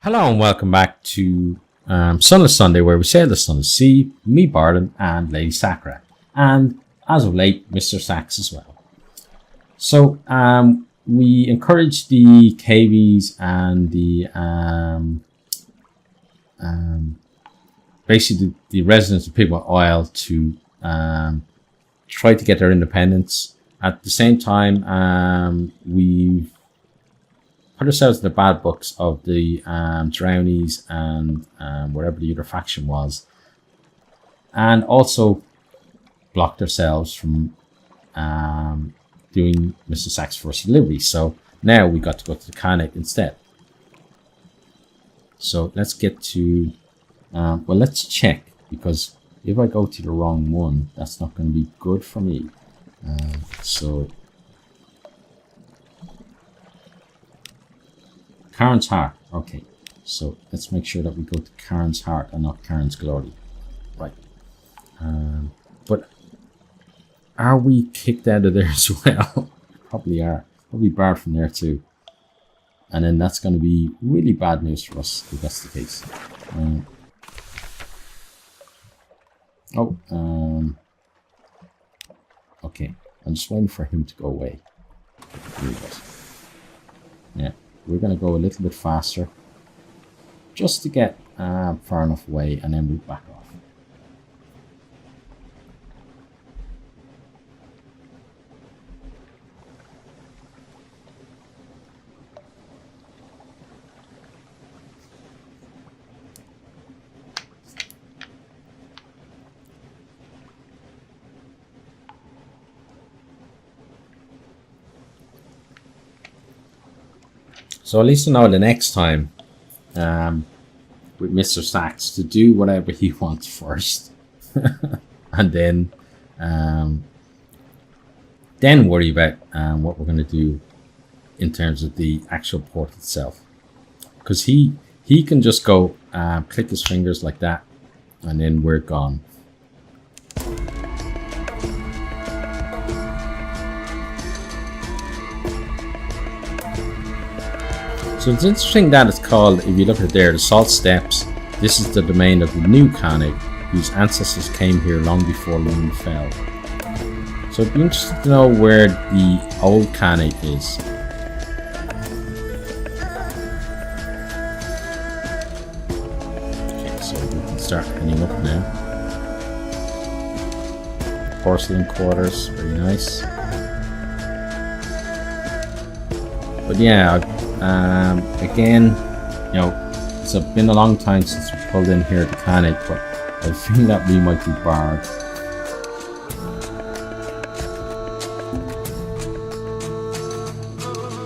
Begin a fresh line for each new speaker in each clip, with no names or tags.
Hello and welcome back to Sunless Sunday, where we sail the Sunless Sea, me Bardon and Lady Sakura, and as of late, Mr. Sax as well. So we encourage the KVs and the basically the residents of Pigment Oil to try to get their independence. At the same time, we've put ourselves in the bad books of the Drownies and whatever the other faction was, and also blocked ourselves from doing Mr. Sax's first delivery. So now we got to go to the Khanate instead. So let's get to well, let's check, because if I go to the wrong one, that's not going to be good for me. So Karen's Heart. Okay, so let's make sure that we go to Karen's Heart and not Karen's Glory. Right. But are we kicked out of there as well? Probably are. Probably barred from there too. And then that's going to be really bad news for us if that's the case. Okay. I'm just waiting for him to go away. Here he goes. Yeah. We're going to go a little bit faster just to get far enough away and then move back off. So at least I know the next time with Mr. Sax to do whatever he wants first, and then worry about what we're going to do in terms of the actual port itself, because he can just go click his fingers like that, and then we're gone. So it's interesting that it's called, if you look at there, the Salt Steps. This is the domain of the new Khanate, whose ancestors came here long before Lune fell. So it'd be interesting to know where the old Khanate is. Okay, so we can start heading up now. Porcelain quarters, very nice. But yeah, again, you know, it's been a long time since we pulled in here at the Khanate, but I feel that we might be barred.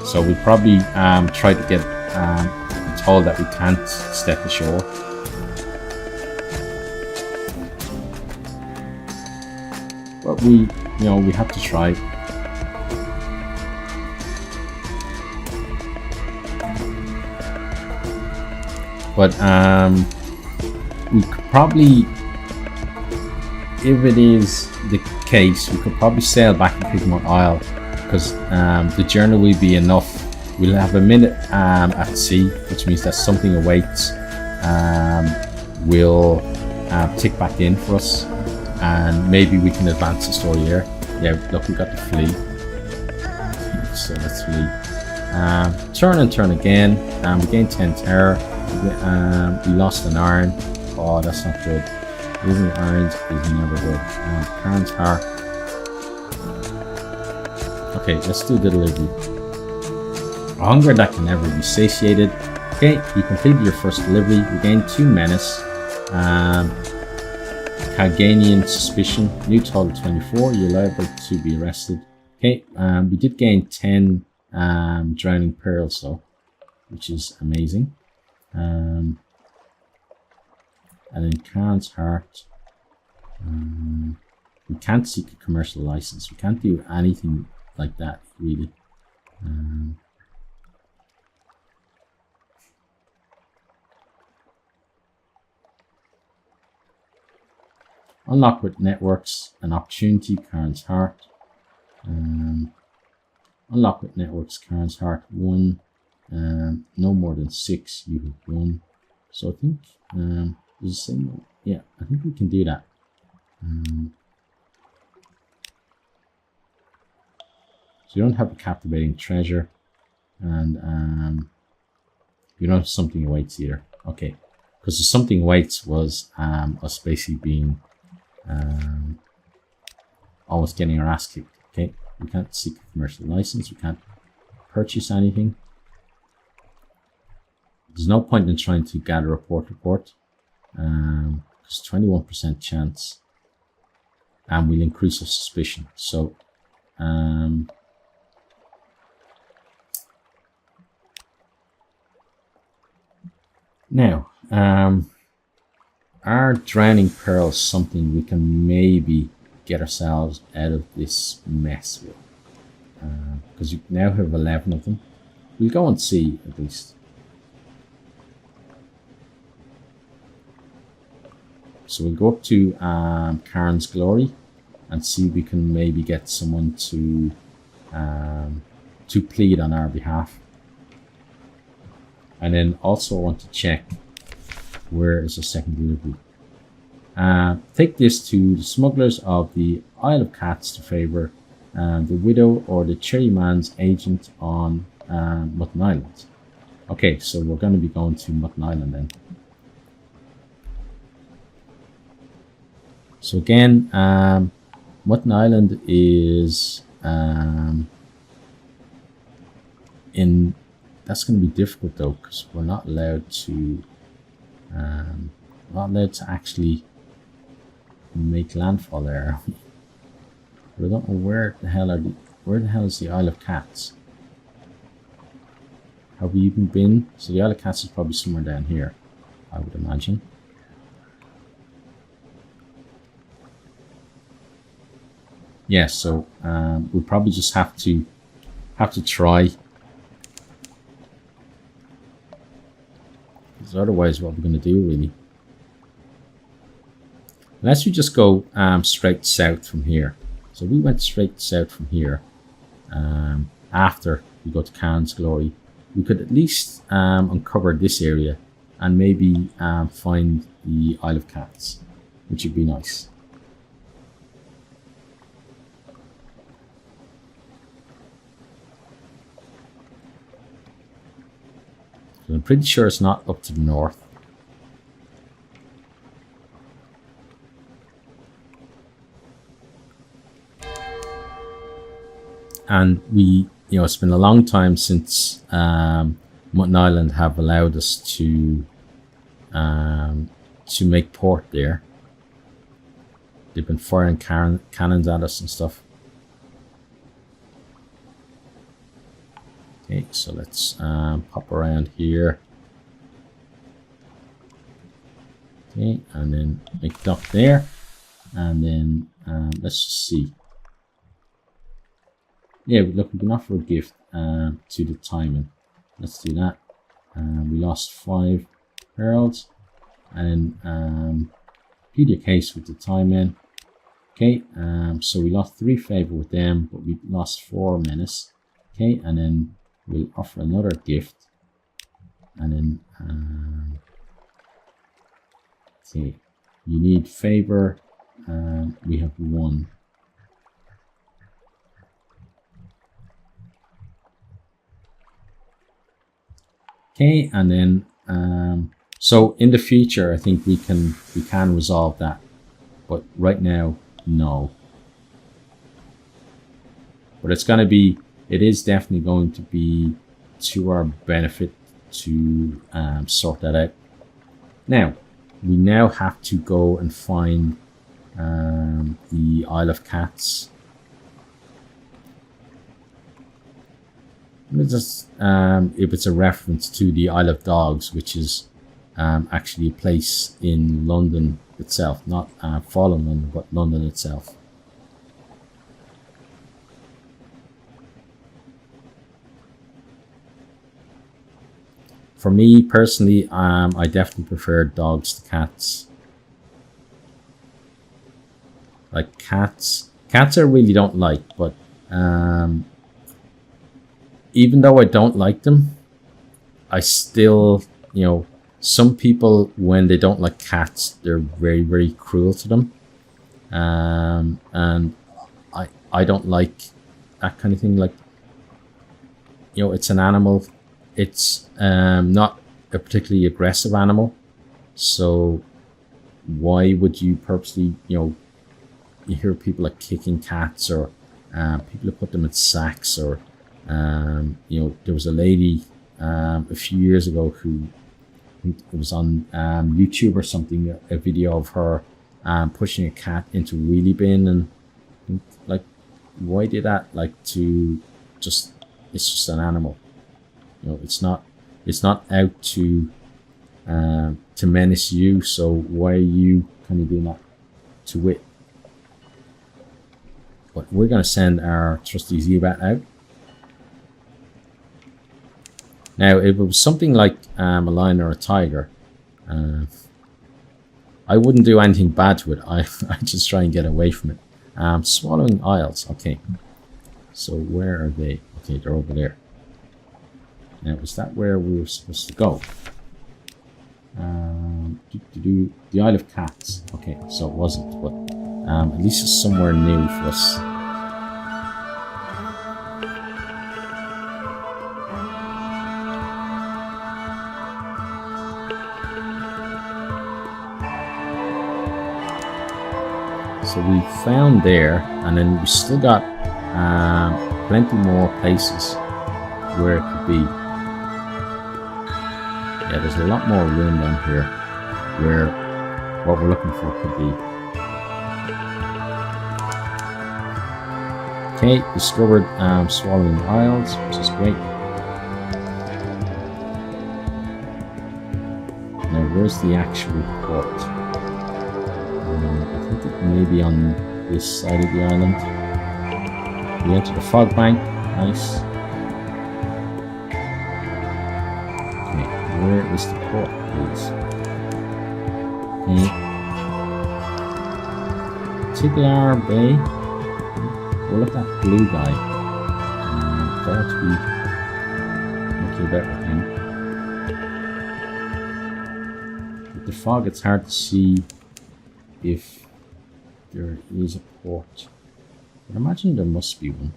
So we probably try to get told that we can't step ashore. But we have to try. But we could probably, if it is the case, we could probably sail back to Pigment Isle, because the journey will be enough. We'll have a minute at sea, which means that something awaits. Will tick back in for us, and maybe we can advance the story here. Yeah, look, we got to flee. So let's flee. Turn and turn again. We gain 10 terror. We lost an iron. Oh, that's not good. Losing irons is never good. Karen's Heart. Okay, let's do the delivery. A hunger that can never be satiated. Okay, you completed your first delivery. You gained 2 menace. Calganian suspicion. New total 24. You're liable to be arrested. Okay, we did gain 10 drowning pearls though, which is amazing. And then Karen's Heart. We can't seek a commercial license. We can't do anything like that, really. Unlock with networks, an opportunity, Karen's Heart. Unlock with networks, Karen's Heart 1. No more than 6. You have 1. So I think there's the same one. Yeah, I think we can do that. So you don't have a captivating treasure, and you don't have something awaits either. Okay, because the something awaits was us basically being almost getting our ass kicked. Okay, we can't seek a commercial license. We can't purchase anything. There's no point in trying to gather a port report. Because 21% chance, and we'll increase our suspicion. So now our drowning pearl is something we can maybe get ourselves out of this mess with, because you now have 11 of them. We'll go and see at least. So we'll go up to Karen's Glory and see if we can maybe get someone to plead on our behalf. And then also I want to check where is the second delivery. Take this to the smugglers of the Isle of Cats to favour the widow or the cherry man's agent on Mutton Island. Okay, so we're going to be going to Mutton Island then. So again, Mutton Island is that's going to be difficult though, because we're not allowed to actually make landfall there. But I don't know where the hell is the Isle of Cats? Have we even been? So the Isle of Cats is probably somewhere down here, I would imagine. Yeah, so we'll probably just have to try. Because otherwise, what we're going to do really? Unless we just go straight south from here. So we went straight south from here. After we go to Karen's Glory, we could at least uncover this area and maybe find the Isle of Cats, which would be nice. So I'm pretty sure it's not up to the north. And it's been a long time since Mutton Island have allowed us to make port there. They've been firing cannons at us and stuff. Okay, so let's pop around here. Okay, and then make dock there, and then let's just see. Yeah, look, we can offer a gift to the timing. Let's do that. We lost 5 pearls, and plead your case with the timing. Okay, so we lost 3 favor with them, but we lost 4 menace. Okay, and then we'll offer another gift, and then okay, you need favor, we have 1. Okay, and then so in the future I think we can resolve that, but right now no. But it is definitely going to be to our benefit to sort that out. Now, we now have to go and find the Isle of Cats. Just, if it's a reference to the Isle of Dogs, which is actually a place in London itself, not Fallen London, but London itself. For me personally, I definitely prefer dogs to cats. Like cats I really don't like, but even though I don't like them, I still, you know, some people, when they don't like cats, they're very, very cruel to them. And I don't like that kind of thing. Like, you know, it's an animal. It's not a particularly aggressive animal. So why would you purposely, you know, you hear people like kicking cats, or people who put them in sacks, or you know, there was a lady a few years ago who, it was on YouTube or something, a video of her pushing a cat into a wheelie bin, and like, why do that? Like, to just, it's just an animal, you know, it's not out to menace you, so why are you kind of doing that to it? But we're going to send our trusty Zeebat out. Now, if it was something like a lion or a tiger, I wouldn't do anything bad to it. I just try and get away from it. Swallowing Isles. Okay. So where are they? Okay, they're over there. Now, is that where we were supposed to go? The Isle of Cats. Okay, so it wasn't, but at least it's somewhere new for us. So we found there, and then we still got plenty more places where it could be. Yeah, there's a lot more room down here where what we're looking for could be. Okay, discovered Swallowing Isles, which is great. Now, where's the actual port? I think it may be on this side of the island. We enter the fog bank. Nice. Okay, where is the port, please? Okay. Tiglar Bay. We'll look at that blue guy. Thought to be lucky about with him. With the fog, it's hard to see if there is a port. But I imagine there must be one.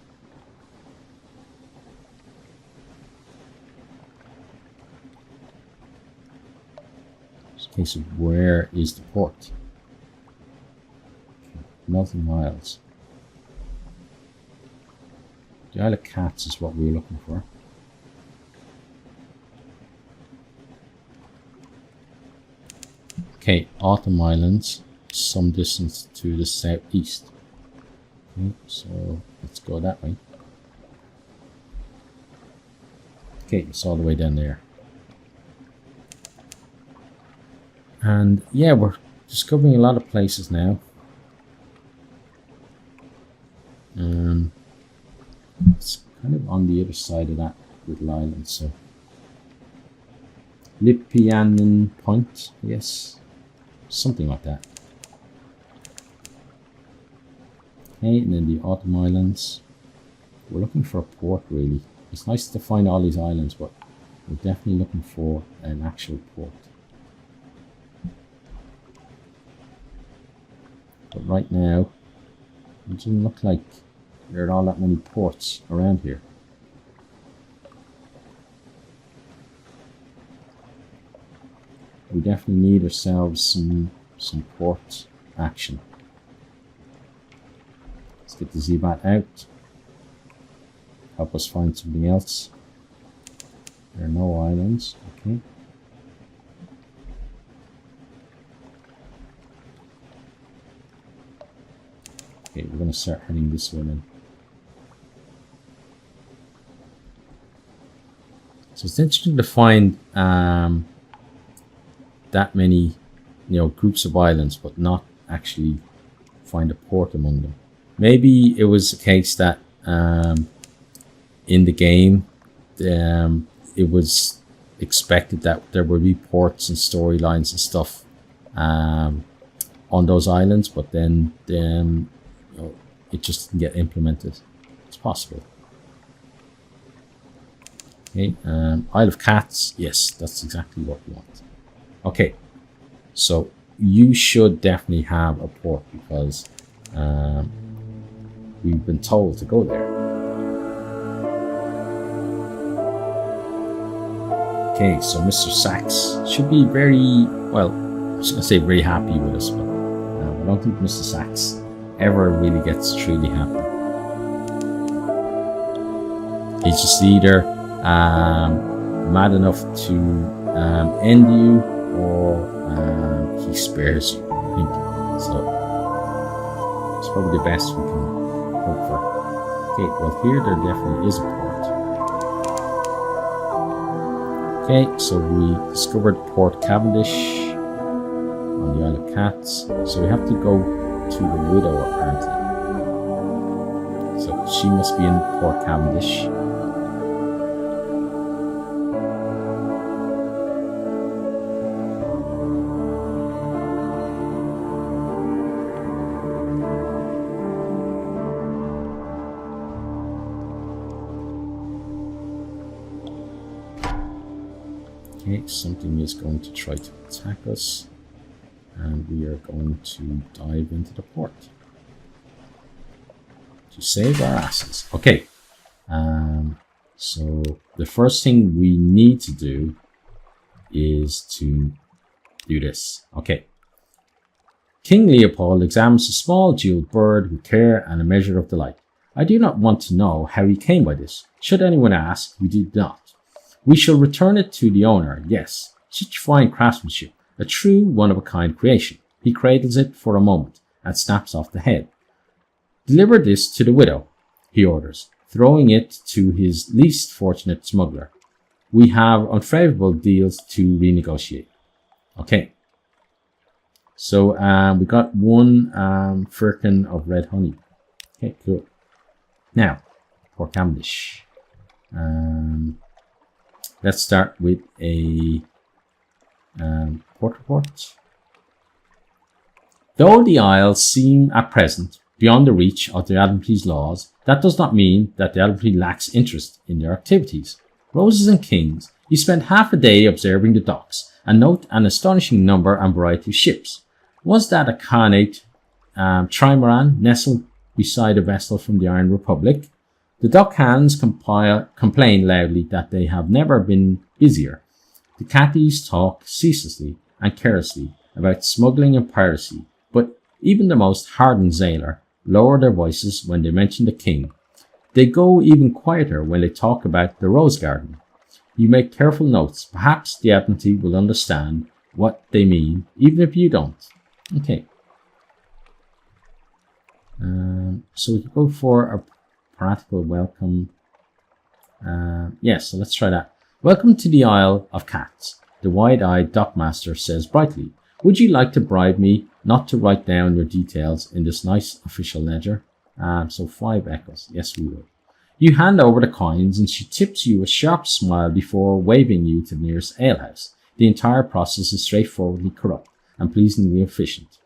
It's a case of where is the port? Okay, Melting Isles. The Isle of Cats is what we were looking for. Okay, Autumn Islands, some distance to the southeast. Okay, so let's go that way. Okay, it's all the way down there. And yeah, we're discovering a lot of places now. It's kind of on the other side of that little island, so Lipianen Point, yes, something like that. Okay, and then the Autumn Islands. We're looking for a port, really. It's nice to find all these islands, but we're definitely looking for an actual port. But right now, it doesn't look like there are all that many ports around here. We definitely need ourselves some port action. Let's get the Zeebat out. Help us find something else. There are no islands. Okay. Okay, we're going to start heading this way then. So it's interesting to find that many, groups of islands, but not actually find a port among them. Maybe it was a case that in the game, it was expected that there would be ports and storylines and stuff on those islands, but then it just didn't get implemented. It's possible. Okay, Isle of Cats. Yes, that's exactly what we want. Okay, so you should definitely have a port because we've been told to go there. Okay, so Mr. Sachs should be very, well, I was going to say very happy with us, but I don't think Mr. Sachs ever really gets truly happy. He's just either mad enough to end you, or he spares you, I think. So it's probably the best we can hope for. Okay, well here there definitely is a port. Okay, so we discovered Port Cavendish on the Isle of Cats. So we have to go to the widow apparently. So she must be in Port Cavendish. Okay, something is going to try to attack us, and we are going to dive into the port to save our asses. Okay, so the first thing we need to do is to do this. Okay. King Leopold examines the small jeweled bird with care and a measure of delight. I do not want to know how he came by this. Should anyone ask, we did not. We shall return it to the owner, yes. Such fine craftsmanship, a true one-of-a-kind creation. He cradles it for a moment and snaps off the head. Deliver this to the widow, he orders, throwing it to his least fortunate smuggler. We have unfavorable deals to renegotiate. Okay. So we got one firkin of red honey. Okay, cool. Now, Port Cavendish. Let's start with a port report. Though the Isles seem at present beyond the reach of the Admiralty's laws, that does not mean that the Admiralty lacks interest in their activities. Roses and Kings, you spend half a day observing the docks and note an astonishing number and variety of ships. Was that a Khanate trimaran nestled beside a vessel from the Iron Republic? The dock hands complain loudly that they have never been busier. The catties talk ceaselessly and carelessly about smuggling and piracy, but even the most hardened sailor lower their voices when they mention the king. They go even quieter when they talk about the rose garden. You make careful notes. Perhaps the Admiralty will understand what they mean, even if you don't. Okay. So we can go for a practical welcome. Yes, so let's try that. Welcome to the Isle of Cats, the wide-eyed dockmaster says brightly. Would you like to bribe me not to write down your details in this nice official ledger? So 5 echoes. Yes, we will. You hand over the coins and she tips you a sharp smile before waving you to the nearest alehouse. The entire process is straightforwardly corrupt and pleasingly efficient.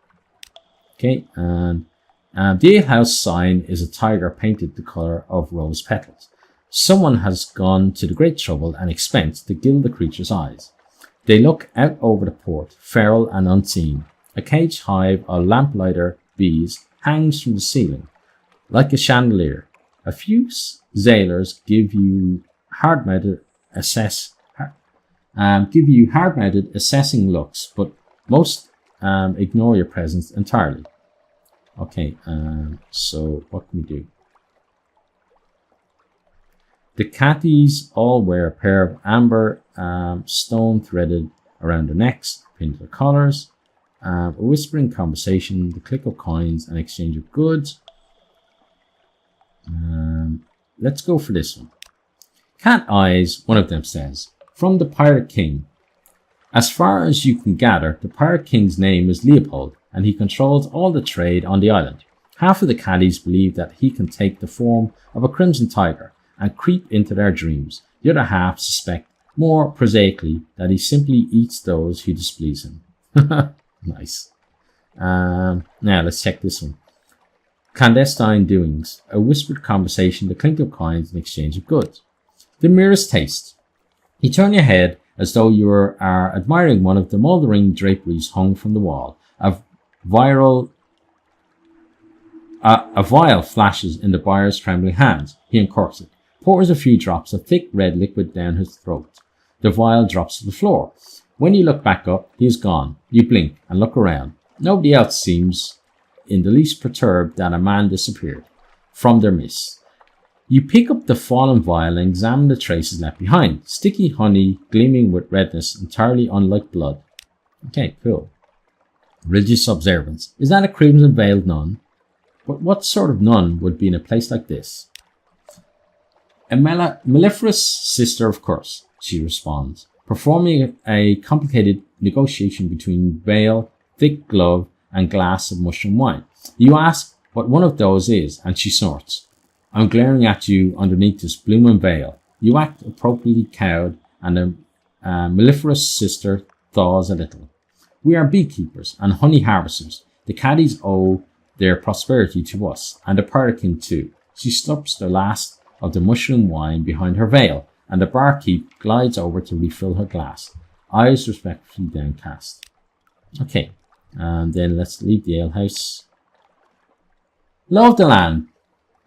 Okay, and the alehouse sign is a tiger painted the colour of rose petals. Someone has gone to the great trouble and expense to gild the creature's eyes. They look out over the port, feral and unseen. A caged hive of lamplighter bees hangs from the ceiling, like a chandelier. A few sailors give you hard-mouthed assessing looks, but most ignore your presence entirely. Okay, so what can we do? The catties all wear a pair of amber stone threaded around their necks, pinned to their collars. A whispering conversation, the click of coins, and exchange of goods. Let's go for this one. Cat eyes, one of them says, from the Pirate King. As far as you can gather, the Pirate King's name is Leopold, and he controls all the trade on the island. Half of the caddies believe that he can take the form of a crimson tiger and creep into their dreams. The other half suspect, more prosaically, that he simply eats those who displease him. Nice. Now let's check this one. Clandestine doings, a whispered conversation, the clink of coins, and exchange of goods. The merest taste. You turn your head as though you are admiring one of the mouldering draperies hung from the wall. A vial flashes in the buyer's trembling hands. He uncorks it, pours a few drops of thick red liquid down his throat. The vial drops to the floor. When you look back up, he is gone. You blink and look around. Nobody else seems in the least perturbed that a man disappeared from their midst. You pick up the fallen vial and examine the traces left behind. Sticky honey gleaming with redness, entirely unlike blood. Okay, cool. Religious observance. Is that a crimson-veiled nun? But what sort of nun would be in a place like this? A mellifluous sister, of course, she responds, performing a complicated negotiation between veil, thick glove, and glass of mushroom wine. You ask what one of those is, and she snorts. I'm glaring at you underneath this blooming veil. You act appropriately cowed, and the mellifluous sister thaws a little. We are beekeepers and honey harvesters. The caddies owe their prosperity to us, and the pirate king too. She slurps the last of the mushroom wine behind her veil, and the barkeep glides over to refill her glass, eyes respectfully downcast. Okay, and then let's leave the alehouse. Law of the land.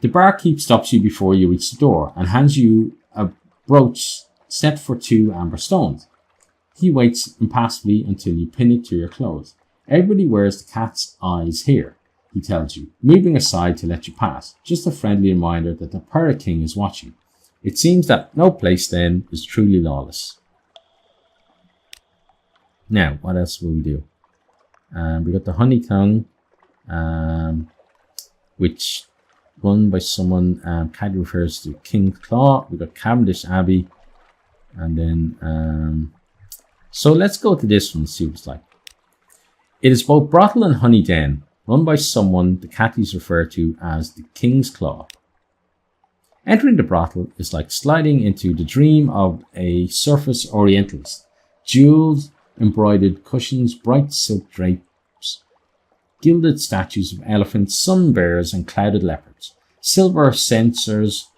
The barkeep stops you before you reach the door and hands you a brooch set for 2 amber stones. He waits impassively until you pin it to your clothes. Everybody wears the cat's eyes here, he tells you, moving aside to let you pass. Just a friendly reminder that the pirate king is watching. It seems that no place then is truly lawless. Now, what else will we do? We got the honey tongue, which run by someone, Caddy refers to King's Claw. We got Cavendish Abbey, and then so let's go to this one and see what it's like. It is both brothel and honey den, run by someone the Catties refer to as the King's Claw. Entering the brothel is like sliding into the dream of a surface orientalist. Jewels, embroidered cushions, bright silk drapes, gilded statues of elephants, sun bears, and clouded leopards. Silver censers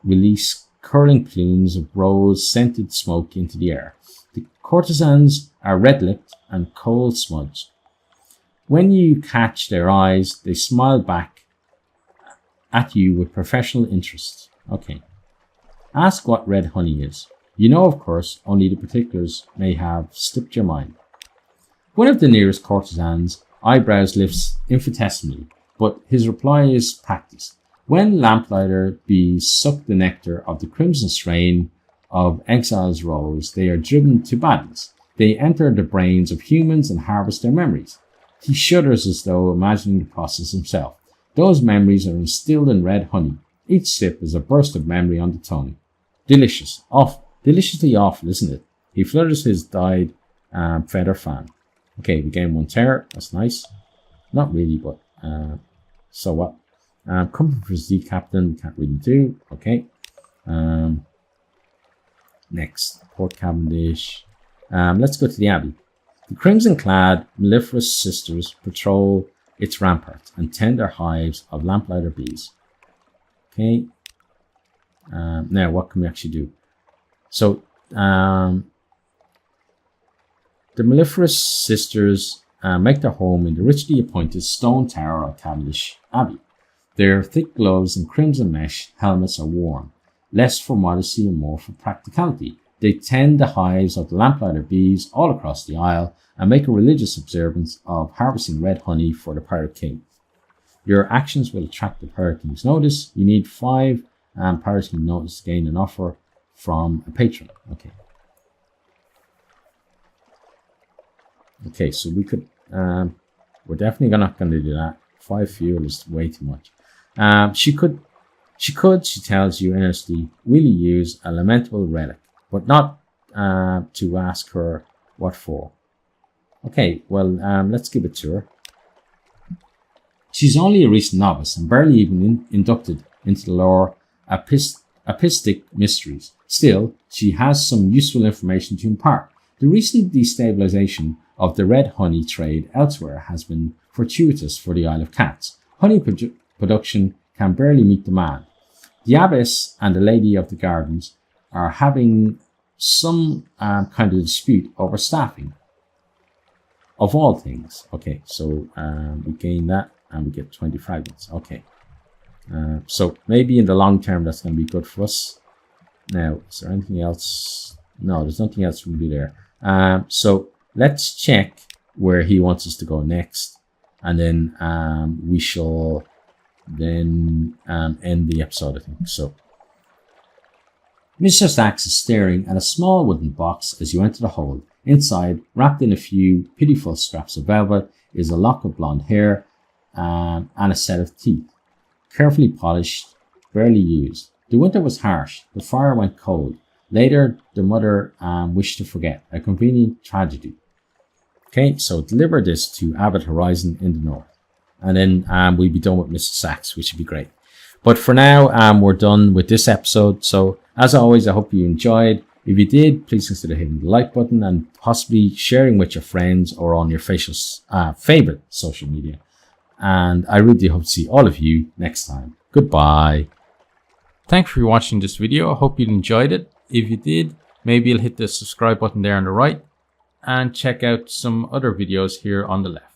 release curling plumes of rose-scented smoke into the air. The courtesans are red-lipped and coal-smudged. When you catch their eyes, they smile back at you with professional interest. Okay. Ask what red honey is. You know, of course, only the particulars may have slipped your mind. One of the nearest courtesans' eyebrows lifts infinitesimally, but his reply is practiced. When lamplighter bees suck the nectar of the crimson strain of exile's rose, they are driven to battles. They enter the brains of humans and harvest their memories. He shudders as though imagining the process himself. Those memories are instilled in red honey. Each sip is a burst of memory on the tongue. Delicious. Deliciously awful, isn't it? He flutters his dyed feather fan. Okay, we gain 1 terror. That's nice. Not really, but so what? Comfort for Z Captain, we can't really do. Okay. Next, Port Cavendish. Let's go to the Abbey. The crimson-clad, mellifluous sisters patrol its ramparts and tend their hives of lamplighter bees. Okay. Now, what can we actually do? So, the mellifluous sisters make their home in the richly appointed stone tower of Cavendish Abbey. Their thick gloves and crimson mesh helmets are worn, less for modesty and more for practicality. They tend the hives of the lamplighter bees all across the isle and make a religious observance of harvesting red honey for the pirate king. Your actions will attract the pirate king's notice. You need 5 pirate king notice to gain an offer from a patron. Okay. Okay, so we could, we're definitely not going to do that. 5 fuel is way too much. She tells you earnestly, really use a lamentable relic, but not to ask her what for. Okay, well, let's give it to her. She's only a recent novice and barely even inducted into the lore apistic mysteries. Still, she has some useful information to impart. The recent destabilization of the red honey trade elsewhere has been fortuitous for the Isle of Cats. Honey production can barely meet demand. The abbess and the lady of the gardens are having some kind of dispute over staffing, of all things. Okay, so we gain that and we get 20 fragments. Okay, so maybe in the long term that's going to be good for us. Now, is there anything else? No, there's nothing else we can do there. So let's check where he wants us to go next, and then we shall then end the episode, I think. So Mr. Sachs is staring at a small wooden box as you enter the hold. Inside, wrapped in a few pitiful scraps of velvet, is a lock of blonde hair and a set of teeth, carefully polished, barely used. The winter was harsh. The fire went cold. Later, the mother wished to forget. A convenient tragedy. Okay, so deliver this to Abbott Horizon in the north. And then we'll be done with Mr. Sachs, which would be great. But for now, we're done with this episode. So as always, I hope you enjoyed. If you did, please consider hitting the like button and possibly sharing with your friends or on your favorite social media. And I really hope to see all of you next time. Goodbye. Thanks for watching this video. I hope you enjoyed it. If you did, maybe you'll hit the subscribe button there on the right and check out some other videos here on the left.